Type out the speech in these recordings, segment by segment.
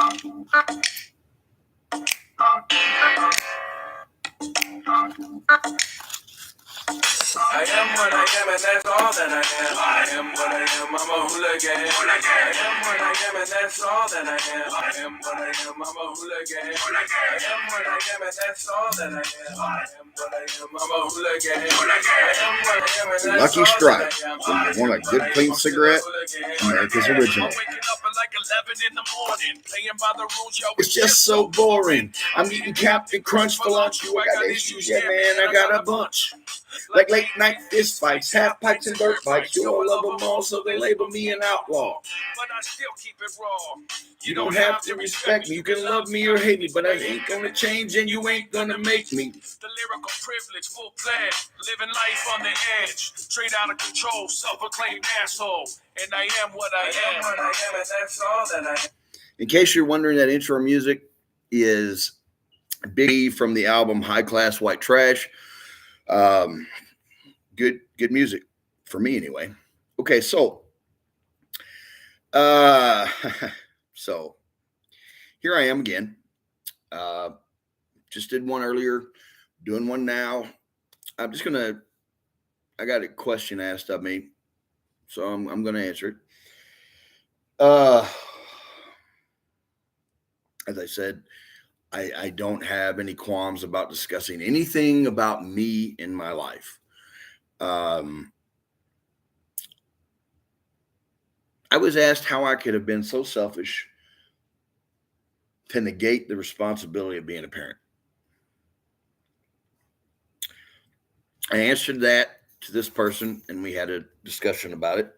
I am what I am, and that's all that I am. I am what I am, I'm a hooligan. I am what I am, and that's all that I am. I am what I am, I'm a hooligan. I am what I am, and that's all that I am. I am what I am, I'm a hooligan. I am what I am, and that's Lucky all Strike. that I am. When you want a good clean cigarette, America's Original. It's just so boring. I'm eating Captain Crunch for lunch. You got issues, yeah, man. I got a bunch. Like late night fist fights, half pipes and dirt bikes. You all love them all, so they label me an outlaw. But I still keep it raw. You don't have to respect me. You can love me or hate me, but I ain't gonna change and you ain't gonna make me. The lyrical privilege, full pledge, living life on the edge, straight out of control, self-proclaimed asshole. And I am what I am, what I am, and that's all that I am. In case you're wondering, that intro music is Big E from the album High Class White Trash. Good music for me anyway. Okay, so so here I am again. Just did one earlier, doing one now. I got a question asked of me, so I'm gonna answer it. As I said, I don't have any qualms about discussing anything about me in my life. I was asked how I could have been so selfish to negate the responsibility of being a parent. I answered that to this person, and we had a discussion about it.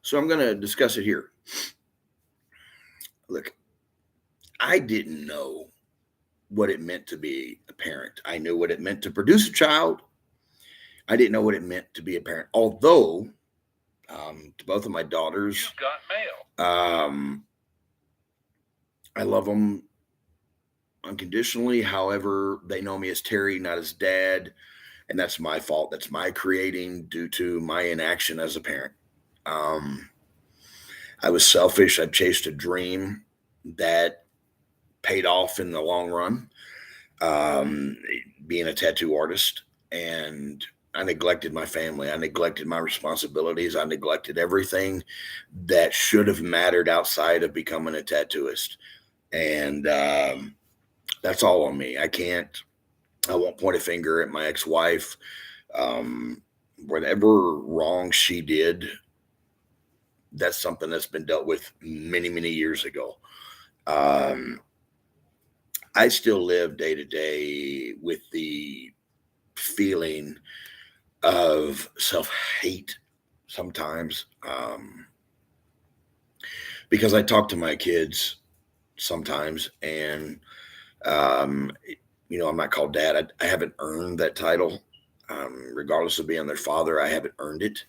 So I'm going to discuss it here. Look, I didn't know what it meant to be a parent. I knew what it meant to produce a child. I didn't know what it meant to be a parent. Although, to both of my daughters, You've got mail. I love them unconditionally. However, they know me as Terry, not as Dad. And that's my fault. That's my creating due to my inaction as a parent. I was selfish. I chased a dream that paid off in the long run, being a tattoo artist. And I neglected my family. I neglected my responsibilities. I neglected everything that should have mattered outside of becoming a tattooist. And that's all on me. I won't point a finger at my ex-wife. Whatever wrong she did, that's something that's been dealt with many, many years ago. I still live day to day with the feeling of self-hate sometimes, because I talk to my kids sometimes, and I'm not called Dad. I haven't earned that title. Regardless of being their father, I haven't earned it.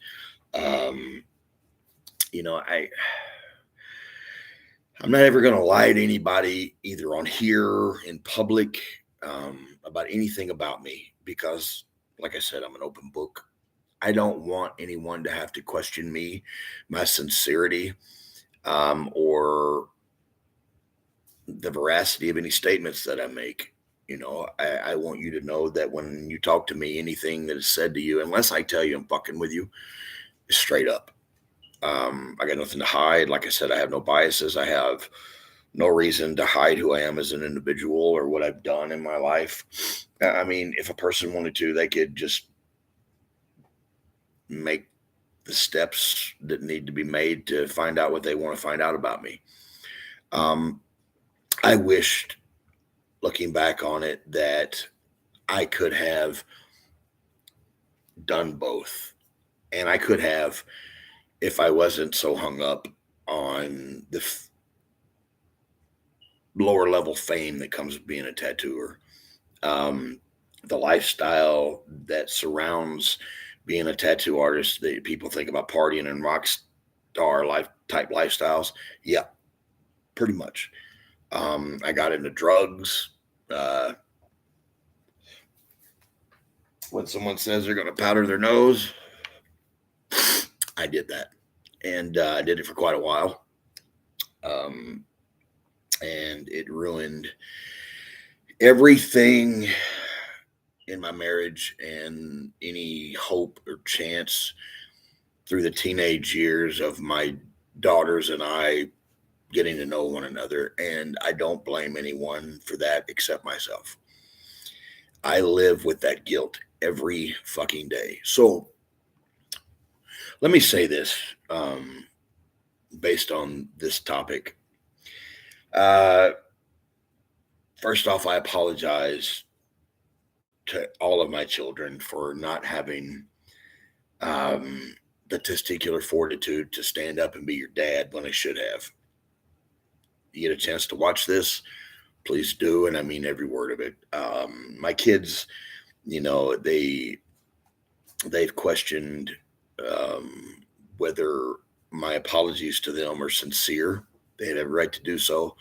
I'm not ever going to lie to anybody, either on here, in public, about anything about me, because, like I said, I'm an open book. I don't want anyone to have to question me, my sincerity, or the veracity of any statements that I make. I want you to know that when you talk to me, anything that is said to you, unless I tell you I'm fucking with you, is straight up. I got nothing to hide. Like I said, I have no biases. I have no reason to hide who I am as an individual or what I've done in my life. I mean, if a person wanted to, they could just make the steps that need to be made to find out what they want to find out about me. I wished, looking back on it, that I could have done both. And I could have, if I wasn't so hung up on the lower level fame that comes with being a tattooer, the lifestyle that surrounds being a tattoo artist. That people think about partying and rock star type lifestyles. Yeah, pretty much. I got into drugs. When someone says they're going to powder their nose, I did that. And I did it for quite a while. and it ruined everything in my marriage and any hope or chance through the teenage years of my daughters and I getting to know one another. And I don't blame anyone for that except myself. I live with that guilt every fucking day. So let me say this based on this topic. Uh, First off, I apologize to all of my children for not having um, the testicular fortitude to stand up and be your dad when I should have. You get a chance to watch this, please do, and I mean every word of it. My kids, you know, they've questioned um, whether my apologies to them are sincere. They had every right to do so,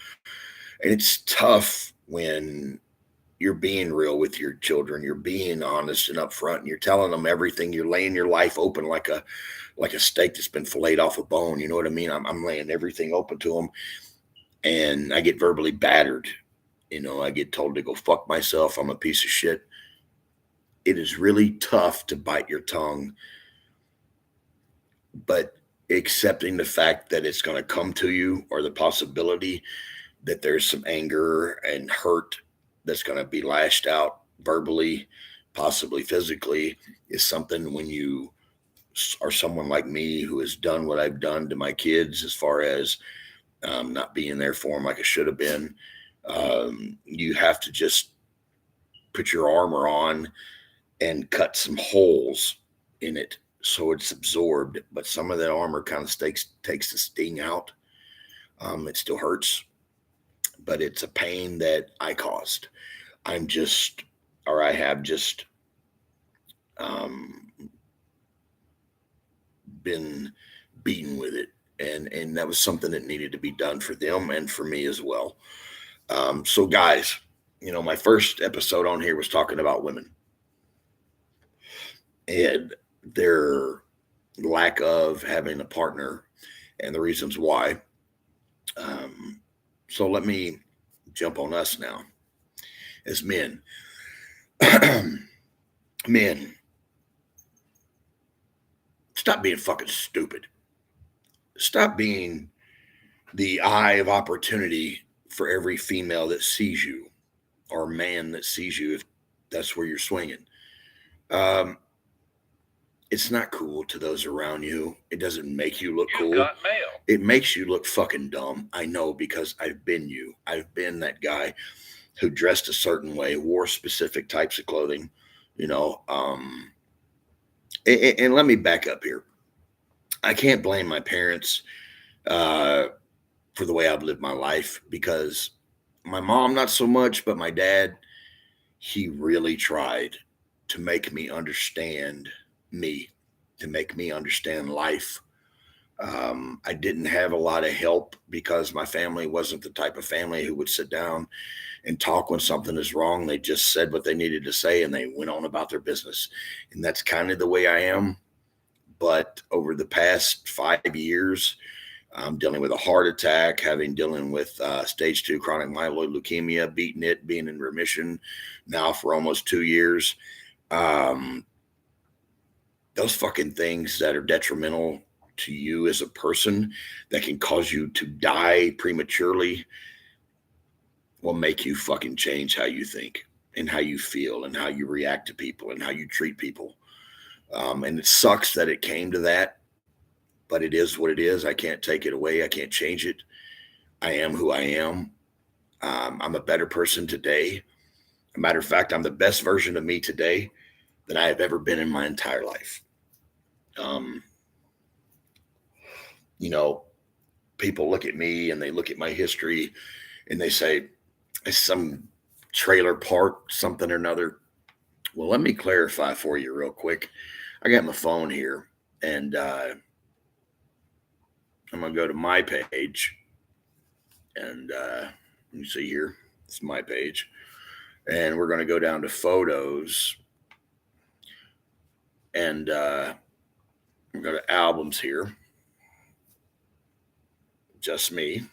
and it's tough when you're being real with your children. You're being honest and upfront, and you're telling them everything. You're laying your life open like a steak that's been filleted off a bone. You know what I mean? I'm laying everything open to them, and I get verbally battered. You know, I get told to go fuck myself. I'm a piece of shit. It is really tough to bite your tongue, but accepting the fact that it's going to come to you, or the possibility that there's some anger and hurt that's going to be lashed out verbally, possibly physically, is something when you are someone like me who has done what I've done to my kids as far as not being there for them like I should have been. You have to just put your armor on and cut some holes in it so it's absorbed. But some of that armor kind of takes the sting out. It still hurts, but it's a pain that I caused. I'm just, or I have just um, been beaten with it. And that was something that needed to be done for them and for me as well. So, guys, you know, my first episode on here was talking about women and their lack of having a partner and the reasons why. Um, so, let me jump on us now as men. Men, stop being fucking stupid. Stop being the eye of opportunity for every female that sees you, or man that sees you, if that's where you're swinging. Um, it's not cool to those around you. It doesn't make you look You cool. got mail. It makes you look fucking dumb. I know, because I've been you. I've been that guy who dressed a certain way, wore specific types of clothing, you know. And let me back up here. I can't blame my parents uh, for the way I've lived my life, because my mom, not so much, but my dad, he really tried to make me understand me, to make me understand life. I didn't have a lot of help because my family wasn't the type of family who would sit down and talk when something is wrong. They just said what they needed to say and they went on about their business. And that's kind of the way I am. But over the past 5 years, I'm dealing with a heart attack, dealing with stage 2 chronic myeloid leukemia, beating it, being in remission now for almost 2 years. Um, those fucking things that are detrimental to you as a person, that can cause you to die prematurely, will make you fucking change how you think and how you feel and how you react to people and how you treat people. And it sucks that it came to that, but it is what it is. I can't take it away. I can't change it. I am who I am. I'm a better person today. A matter of fact, I'm the best version of me today than I have ever been in my entire life. Um, you know, people look at me and they look at my history and they say, it's some trailer park, something or another. Well, let me clarify for you real quick. I got my phone here, and I'm going to go to my page. And let me see here. It's my page. And we're going to go down to photos. And we're going to albums here. Just me.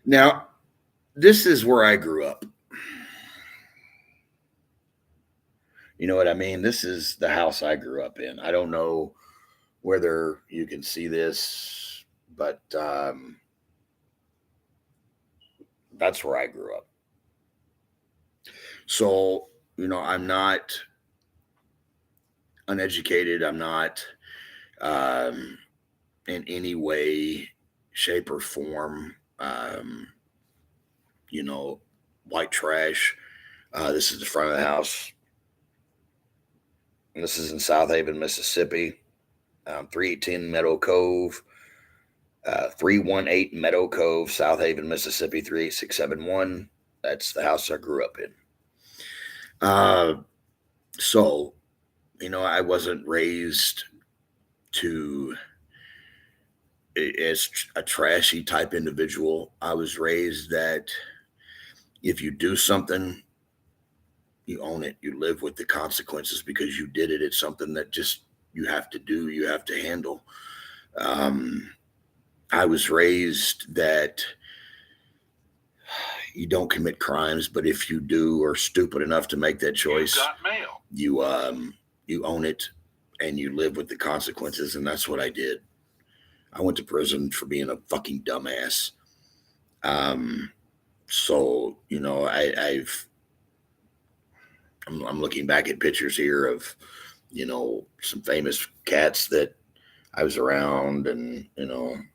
Now, this is where I grew up. You know what I mean? This is the house I grew up in. I don't know whether you can see this, but that's where I grew up. So, I'm not uneducated. I'm not um, in any way, shape, or form, you know, white trash. This is the front of the house. And this is in South Haven, Mississippi. 318 Meadow Cove, 318 Meadow Cove, South Haven, Mississippi, 38671. That's the house I grew up in. So, I wasn't raised to as a trashy type individual. I was raised that if you do something, you own it. You live with the consequences because you did it. It's something that just you have to do. You have to handle. I was raised that you don't commit crimes, but if you do or stupid enough to make that choice, you own it and you live with the consequences. And that's what I did. I went to prison for being a fucking dumbass. So I'm looking back at pictures here of some famous cats that I was around, and I don't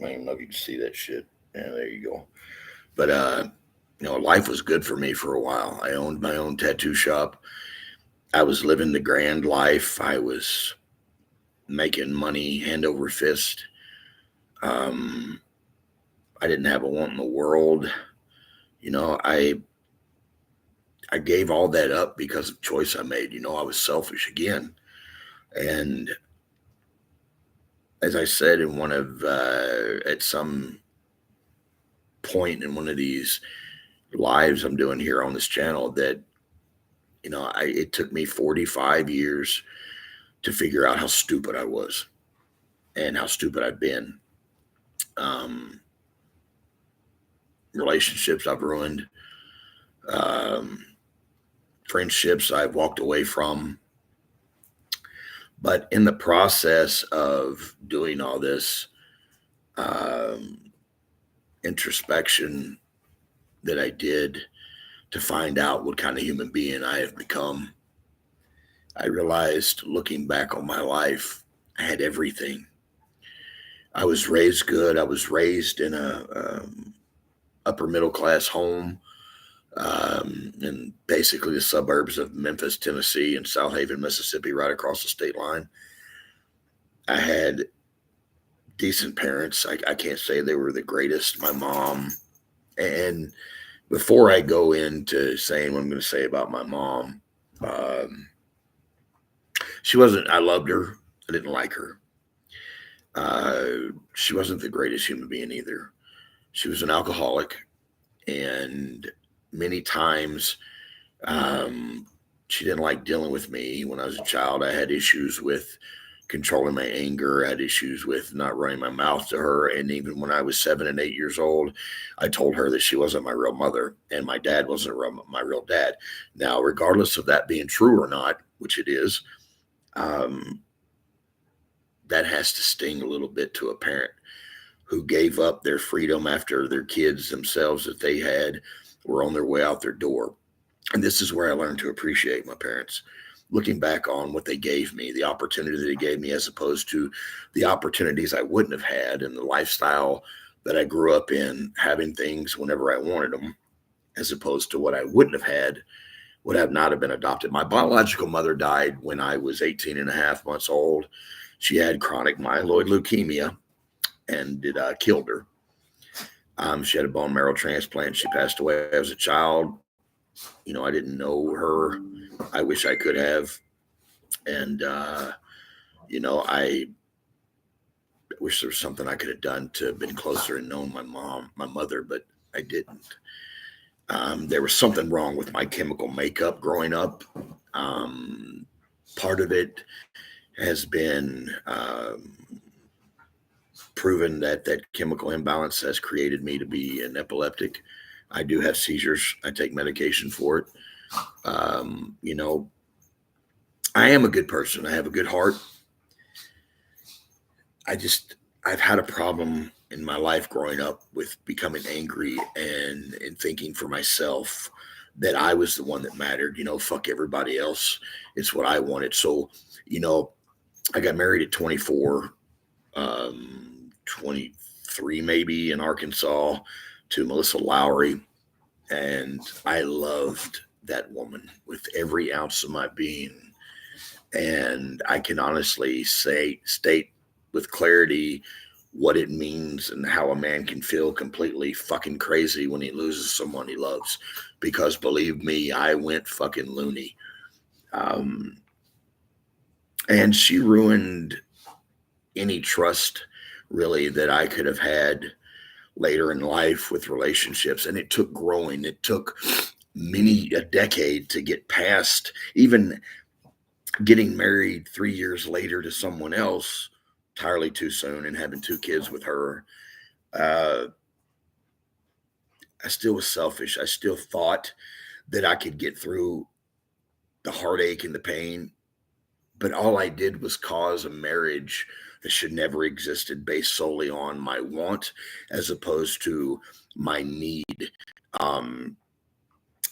even know if you can see that shit. Yeah, there you go. But life was good for me for a while. I owned my own tattoo shop. I was living the grand life. I was making money hand over fist. I didn't have a want in the world. I gave all that up because of choice I made. I was selfish again. And as I said in one of, at some point in one of these lives I'm doing here on this channel, that, it took me 45 years to figure out how stupid I was and how stupid I've been. Relationships I've ruined, friendships I've walked away from. But in the process of doing all this introspection that I did to find out what kind of human being I have become, I realized, looking back on my life, I had everything. I was raised good. I was raised in a upper middle class home in basically the suburbs of Memphis, Tennessee, and South Haven, Mississippi, right across the state line. I had decent parents. I can't say they were the greatest. My mom, and before I go into saying what I'm going to say about my mom, she wasn't, I loved her. I didn't like her. She wasn't the greatest human being either. She was an alcoholic, and many times she didn't like dealing with me. When I was a child, I had issues with controlling my anger. I had issues with not running my mouth to her. And even when I was 7 and 8 years old, I told her that she wasn't my real mother and my dad wasn't my real dad. Now, regardless of that being true or not, which it is, that has to sting a little bit to a parent who gave up their freedom after their kids themselves that they had were on their way out their door. And this is where I learned to appreciate my parents. Looking back on what they gave me, the opportunity that they gave me, as opposed to the opportunities I wouldn't have had, and the lifestyle that I grew up in, having things whenever I wanted them, as opposed to what I wouldn't have had, would have not have been adopted. My biological mother died when I was 18 and a half months old. She had chronic myeloid leukemia, and it killed her. She had a bone marrow transplant. She passed away as a child. I didn't know her. I wish I could have. And, I wish there was something I could have done to have been closer and known my mother, but I didn't. There was something wrong with my chemical makeup growing up. Part of it has been proven that that chemical imbalance has created me to be an epileptic. I do have seizures. I take medication for it. You know, I am a good person. I have a good heart. I just I've had a problem in my life growing up with becoming angry and thinking for myself that I was the one that mattered. You know, fuck everybody else. It's what I wanted. So, you know, I got married at 24, 23 maybe in Arkansas to Melissa Lowry, and I loved that woman with every ounce of my being. And I can honestly state with clarity what it means and how a man can feel completely fucking crazy when he loses someone he loves. Because believe me, I went fucking loony. Um, and she ruined any trust really that I could have had later in life with relationships. And it took growing. It took a decade to get past even getting married 3 years later to someone else entirely too soon and having two kids with her. Uh, I still was selfish. I still thought that I could get through the heartache and the pain, but all I did was cause a marriage that should never existed based solely on my want as opposed to my need. Um,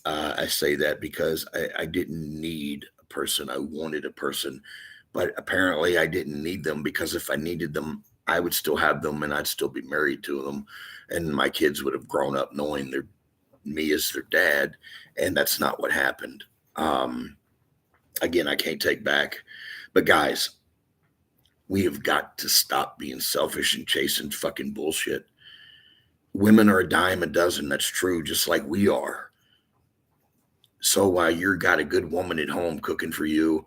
I say that because I didn't need a person. I wanted a person, but apparently I didn't need them because if I needed them, I would still have them and I'd still be married to them. And my kids would have grown up knowing me as their dad. And that's not what happened. Um, Again, I can't take back. But guys, we have got to stop being selfish and chasing fucking bullshit. Women are a dime a dozen. That's true, just like we are. So while you've got a good woman at home cooking for you,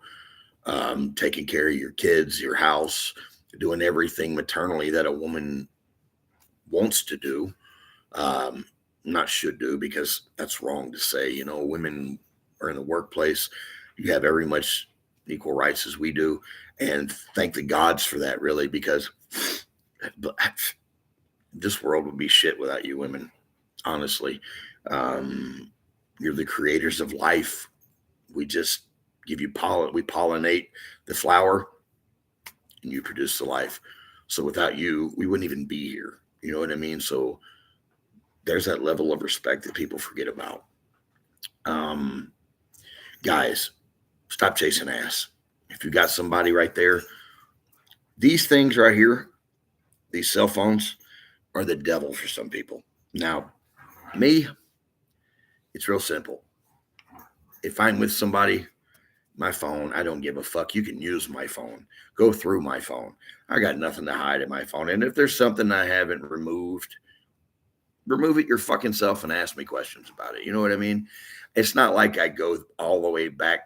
taking care of your kids, your house, doing everything maternally that a woman wants to do, um, not should do, because that's wrong to say. You know, women are in the workplace. You have every much equal rights as we do. And thank the gods for that, really, because this world would be shit without you women, honestly. Um, you're the creators of life. We just give you pollen. We pollinate the flower and you produce the life. So without you, we wouldn't even be here. You know what I mean? So there's that level of respect that people forget about. Um, Guys, stop chasing ass. If you got somebody right there, these things right here, these cell phones, are the devil for some people. Now, me, it's real simple. If I'm with somebody, my phone, I don't give a fuck. You can use my phone. Go through my phone. I got nothing to hide in my phone. And if there's something I haven't removed, remove it your fucking self and ask me questions about it. You know what I mean? It's not like I go all the way back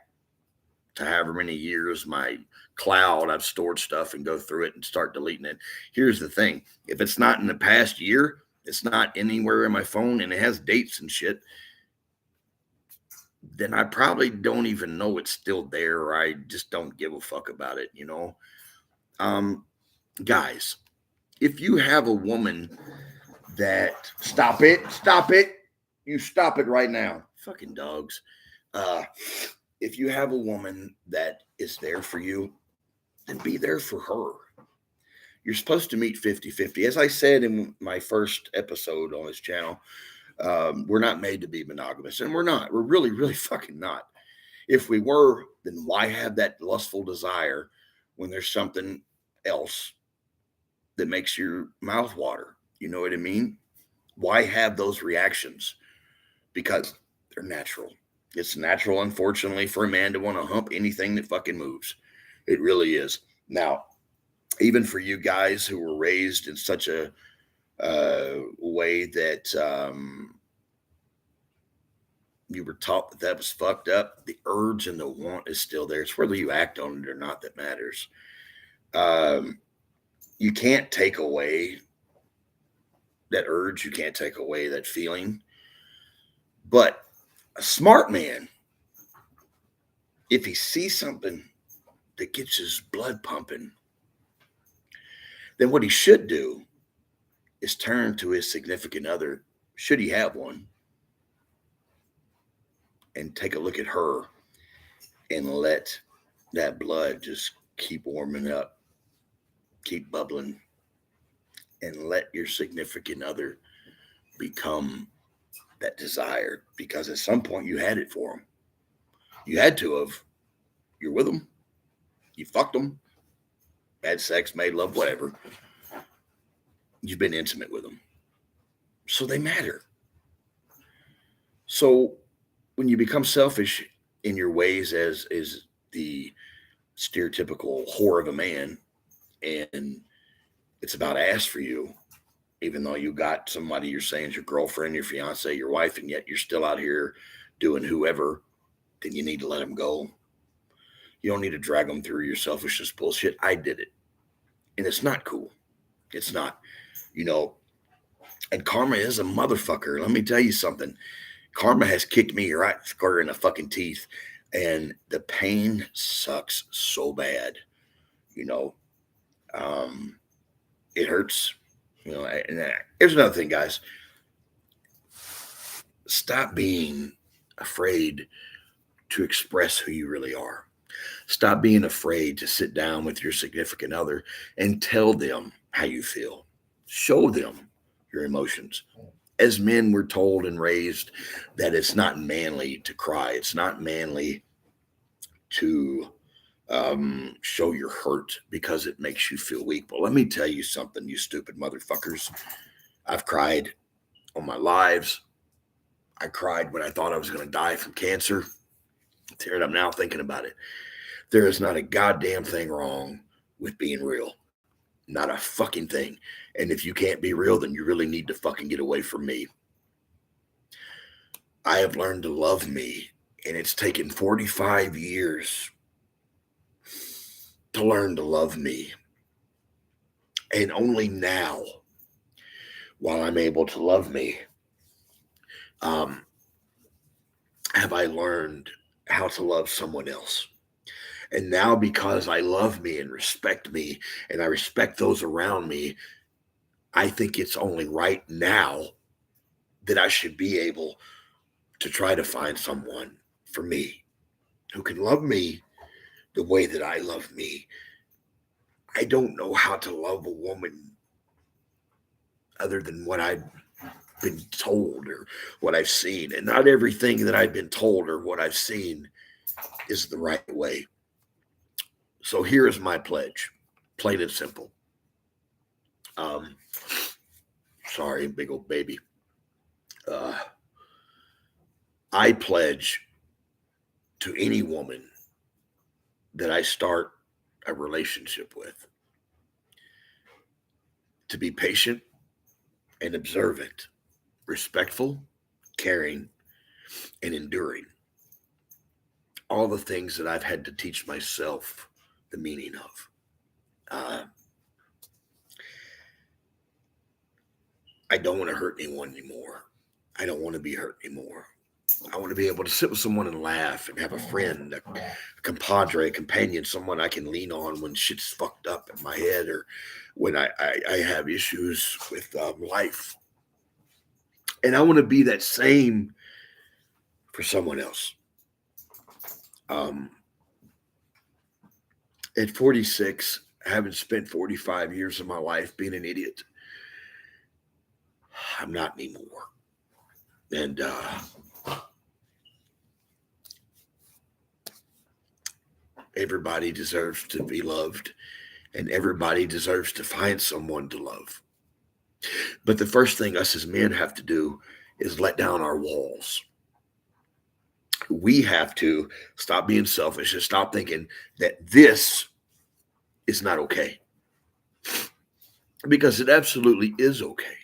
to however many years my cloud, I've stored stuff and go through it and start deleting it. Here's the thing. If it's not in the past year, it's not anywhere in my phone and it has dates and shit, then I probably don't even know it's still there, or I just don't give a fuck about it, you know? Um, Guys, if you have a woman that stop it, you stop it right now. Fucking dogs. If you have a woman that is there for you, then be there for her. You're supposed to meet 50-50. As I said in my first episode on this channel, we're not made to be monogamous, and we're not. We're really, really fucking not. If we were, then why have that lustful desire when there's something else that makes your mouth water? You know what I mean? Why have those reactions? Because they're natural. It's natural, unfortunately, for a man to want to hump anything that fucking moves. It really is. Now, even for you guys who were raised in such a way that you were taught that that was fucked up, the urge and the want is still there. It's whether you act on it or not that matters. You can't take away that urge. You can't take away that feeling. But a smart man, if he sees something that gets his blood pumping, then what he should do is turn to his significant other, should he have one, and take a look at her and let that blood just keep warming up, keep bubbling, and let your significant other become that desired, because at some point you had it for them. You had to have. You're with them. You fucked them. Had sex, made love, whatever. You've been intimate with them. So they matter. So when you become selfish in your ways as is the stereotypical whore of a man, and it's about ass for you, even though you got somebody you're saying is your girlfriend, your fiance, your wife, and yet you're still out here doing whoever, then you need to let them go. You don't need to drag them through your selfishness bullshit. I did it. And it's not cool. It's not, and karma is a motherfucker. Let me tell you something. Karma has kicked me right square in the fucking teeth. And the pain sucks so bad. It hurts. And here's another thing, guys. Stop being afraid to express who you really are. Stop being afraid to sit down with your significant other and tell them how you feel. Show them your emotions. As men, we're told and raised that it's not manly to cry. It's not manly to show your hurt because it makes you feel weak. But let me tell you something, you stupid motherfuckers. I've cried on my lives. I cried when I thought I was going to die from cancer. Teared up now thinking about it. There is not a goddamn thing wrong with being real. Not a fucking thing. And if you can't be real, then you really need to fucking get away from me. I have learned to love me, and it's taken 45 years to learn to love me. And only now, while I'm able to love me, have I learned how to love someone else. And now, because I love me and respect me, and I respect those around me, I think it's only right now that I should be able to try to find someone for me who can love me the way that I love me. I don't know how to love a woman other than what I've been told or what I've seen. And not everything that I've been told or what I've seen is the right way. So here is my pledge, plain and simple. Sorry, big old baby. I pledge to any woman that I start a relationship with to be patient and observant, respectful, caring, and enduring. All the things that I've had to teach myself the meaning of. I don't want to hurt anyone anymore. I don't want to be hurt anymore. I want to be able to sit with someone and laugh and have a friend, a compadre, a companion, someone I can lean on when shit's fucked up in my head or when I have issues with life. And I want to be that same for someone else. At 46, having spent 45 years of my life being an idiot, I'm not anymore. And everybody deserves to be loved, and everybody deserves to find someone to love. But the first thing us as men have to do is let down our walls. We have to stop being selfish and stop thinking that this is not okay. Because it absolutely is okay.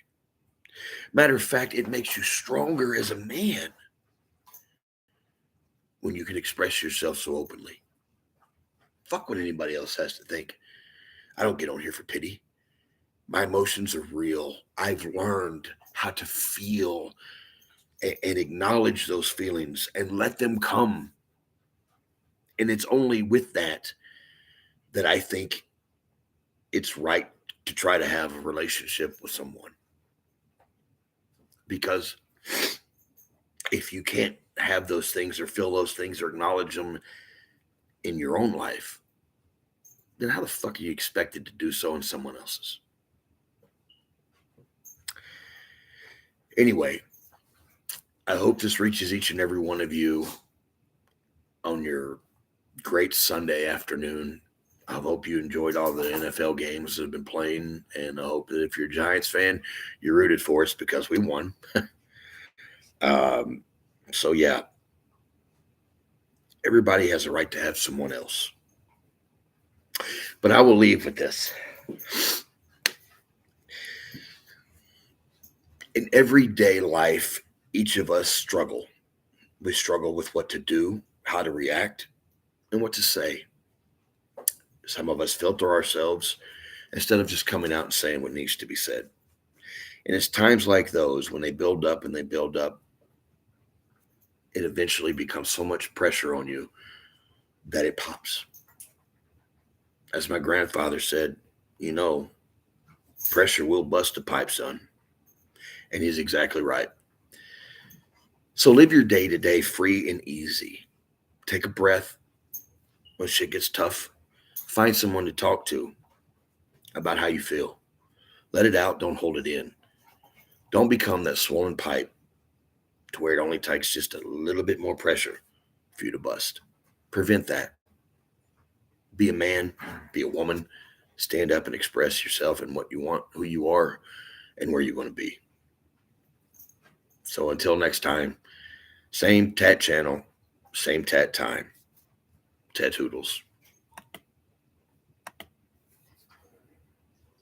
Matter of fact, it makes you stronger as a man when you can express yourself so openly. Fuck what anybody else has to think. I don't get on here for pity. My emotions are real. I've learned how to feel and acknowledge those feelings and let them come. And it's only with that I think it's right to try to have a relationship with someone. Because if you can't have those things or feel those things or acknowledge them in your own life, then how the fuck are you expected to do so in someone else's? Anyway, I hope this reaches each and every one of you on your great Sunday afternoon. I hope you enjoyed all the NFL games that have been playing, and I hope that if you're a Giants fan, you rooted for us because we won. So yeah, everybody has a right to have someone else. But I will leave with this. In everyday life, each of us struggle. We struggle with what to do, how to react, and what to say. Some of us filter ourselves instead of just coming out and saying what needs to be said. And it's times like those when they build up and they build up, it eventually becomes so much pressure on you that it pops. As my grandfather said, pressure will bust a pipe, son. And he's exactly right. So live your day to day free and easy. Take a breath when shit gets tough. Find someone to talk to about how you feel. Let it out. Don't hold it in. Don't become that swollen pipe to where it only takes just a little bit more pressure for you to bust. Prevent that. Be a man, be a woman, stand up and express yourself and what you want, who you are, and where you're going to be. So until next time, same Tat channel, same Tat time. Tat Hoodles.